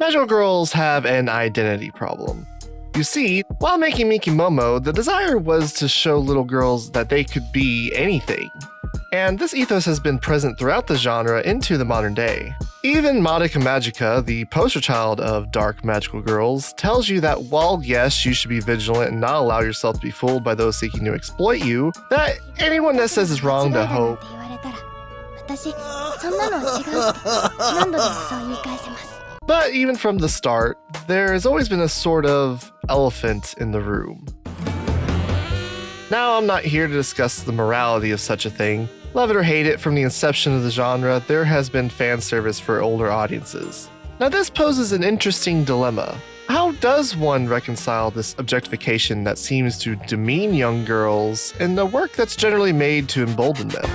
Magical girls have an identity problem. You see, while making Miki Momo, the desire was to show little girls that they could be anything. And this ethos has been present throughout the genre into the modern day. Even Madoka Magica, the poster child of dark magical girls, tells you that while yes, you should be vigilant and not allow yourself to be fooled by those seeking to exploit you, that anyone that says it's wrong to hope. But even from the start, there has always been a sort of elephant in the room. Now, I'm not here to discuss the morality of such a thing. Love it or hate it, from the inception of the genre, there has been fan service for older audiences. Now, this poses an interesting dilemma. How does one reconcile this objectification that seems to demean young girls in a work that's generally made to embolden them?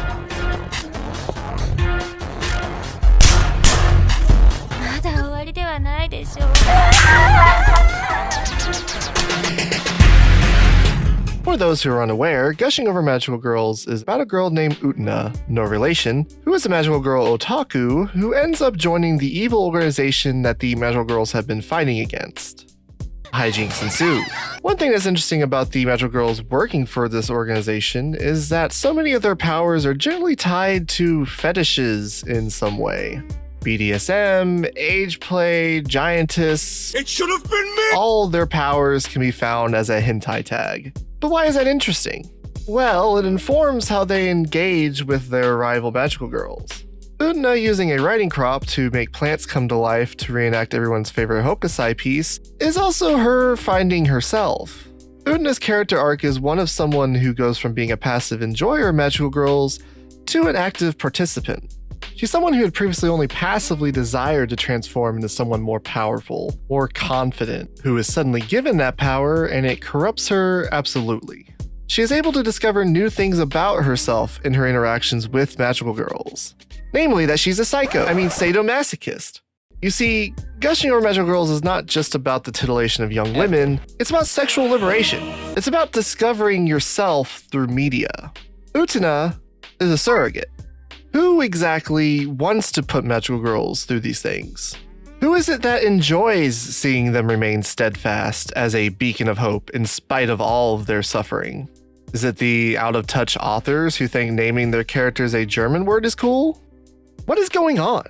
For those who are unaware, Gushing Over Magical Girls is about a girl named Utena, no relation, who is a magical girl otaku who ends up joining the evil organization that the magical girls have been fighting against. Hijinks ensue. One thing that's interesting about the magical girls working for this organization is that so many of their powers are generally tied to fetishes in some way. BDSM, age play, giantess. It should have been me! All their powers can be found as a hentai tag. But why is that interesting? Well, it informs how they engage with their rival magical girls. Utena using a writing crop to make plants come to life to reenact everyone's favorite Hokusai piece is also her finding herself. Utena's character arc is one of someone who goes from being a passive enjoyer of magical girls to an active participant. She's someone who had previously only passively desired to transform into someone more powerful, more confident, who is suddenly given that power and it corrupts her absolutely. She is able to discover new things about herself in her interactions with magical girls. Namely that she's a sadomasochist. You see, Gushing Over Magical Girls is not just about the titillation of young women, it's about sexual liberation. It's about discovering yourself through media. Utena is a surrogate. Who exactly wants to put magical girls through these things? Who is it that enjoys seeing them remain steadfast as a beacon of hope in spite of all of their suffering? Is it the out-of-touch authors who think naming their characters a German word is cool? What is going on?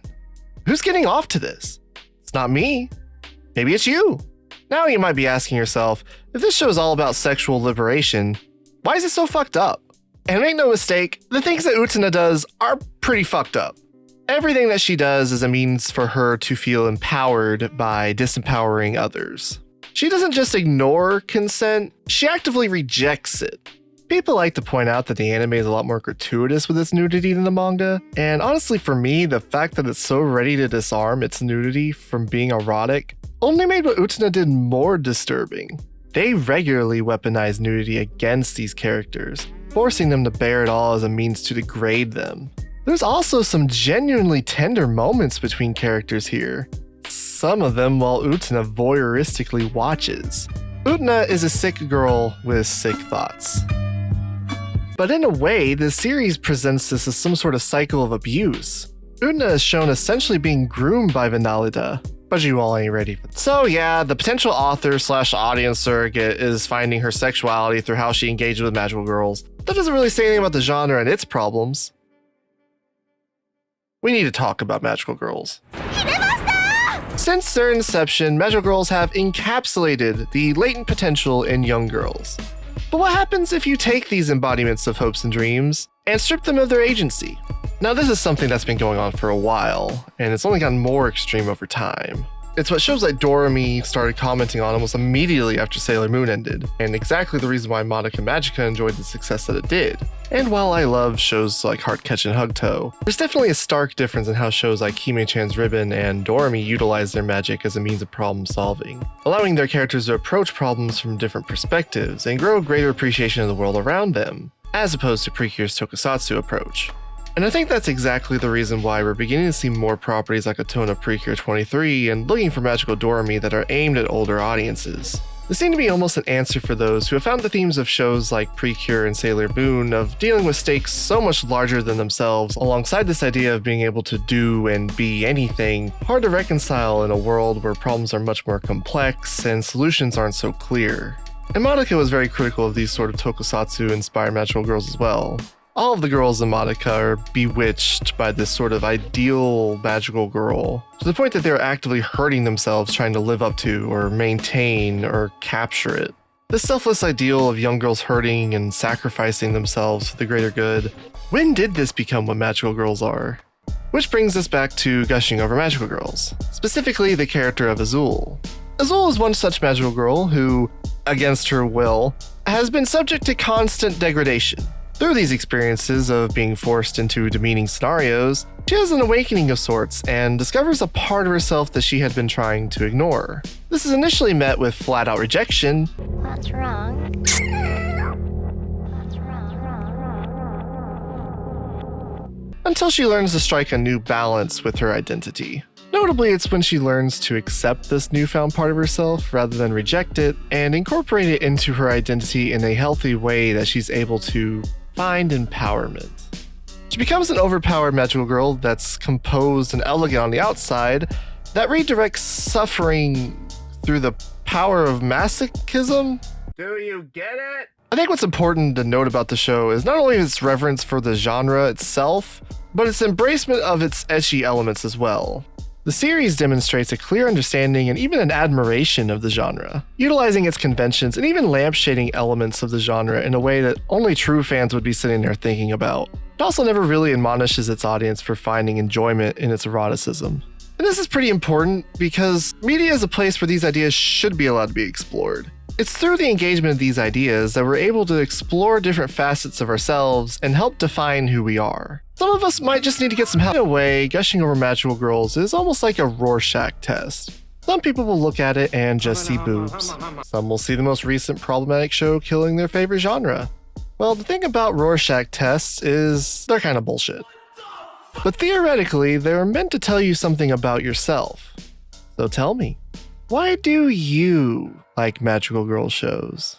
Who's getting off to this? It's not me. Maybe it's you. Now you might be asking yourself, if this show is all about sexual liberation, why is it so fucked up? And make no mistake, the things that Utena does are pretty fucked up. Everything that she does is a means for her to feel empowered by disempowering others. She doesn't just ignore consent, she actively rejects it. People like to point out that the anime is a lot more gratuitous with its nudity than the manga, and honestly for me, the fact that it's so ready to disarm its nudity from being erotic only made what Utena did more disturbing. They regularly weaponize nudity against these characters, forcing them to bear it all as a means to degrade them. There's also some genuinely tender moments between characters here, some of them while Utena voyeuristically watches. Utena is a sick girl with sick thoughts. But in a way, the series presents this as some sort of cycle of abuse. Utena is shown essentially being groomed by Vinalida, but you all ain't ready for this. So yeah, the potential author/audience surrogate is finding her sexuality through how she engages with magical girls. That doesn't really say anything about the genre and its problems. We need to talk about magical girls. Since their inception, magical girls have encapsulated the latent potential in young girls. But what happens if you take these embodiments of hopes and dreams and strip them of their agency? Now, this is something that's been going on for a while, and it's only gotten more extreme over time. It's what shows like Doremi started commenting on almost immediately after Sailor Moon ended, and exactly the reason why Madoka Magica enjoyed the success that it did. And while I love shows like Heart Catch and Hugto, there's definitely a stark difference in how shows like Hime-chan's Ribbon and Doremi utilize their magic as a means of problem solving, allowing their characters to approach problems from different perspectives and grow a greater appreciation of the world around them, as opposed to Precure's Tokusatsu approach. And I think that's exactly the reason why we're beginning to see more properties like Otona Precure 23 and looking for magical Doremi that are aimed at older audiences. This seemed to be almost an answer for those who have found the themes of shows like Precure and Sailor Moon of dealing with stakes so much larger than themselves alongside this idea of being able to do and be anything hard to reconcile in a world where problems are much more complex and solutions aren't so clear. And Madoka was very critical of these sort of tokusatsu-inspired magical girls as well. All of the girls in Madoka are bewitched by this sort of ideal magical girl, to the point that they're actively hurting themselves trying to live up to, or maintain, or capture it. This selfless ideal of young girls hurting and sacrificing themselves for the greater good, when did this become what magical girls are? Which brings us back to gushing over magical girls, specifically the character of Azul. Azul is one such magical girl who, against her will, has been subject to constant degradation. Through these experiences of being forced into demeaning scenarios, she has an awakening of sorts and discovers a part of herself that she had been trying to ignore. This is initially met with flat-out rejection. What's wrong? Until she learns to strike a new balance with her identity. Notably, it's when she learns to accept this newfound part of herself rather than reject it and incorporate it into her identity in a healthy way that she's able to find empowerment. She becomes an overpowered magical girl that's composed and elegant on the outside that redirects suffering through the power of masochism. Do you get it? I think what's important to note about the show is not only its reverence for the genre itself, but its embracement of its ecchi elements as well. The series demonstrates a clear understanding and even an admiration of the genre, utilizing its conventions and even lampshading elements of the genre in a way that only true fans would be sitting there thinking about. It also never really admonishes its audience for finding enjoyment in its eroticism. And this is pretty important because media is a place where these ideas should be allowed to be explored. It's through the engagement of these ideas that we're able to explore different facets of ourselves and help define who we are. Some of us might just need to get some help. In a way, gushing over magical girls is almost like a Rorschach test. Some people will look at it and just see boobs. Some will see the most recent problematic show killing their favorite genre. Well, the thing about Rorschach tests is they're kind of bullshit. But theoretically, they're meant to tell you something about yourself. So tell me, why do you like magical girl shows?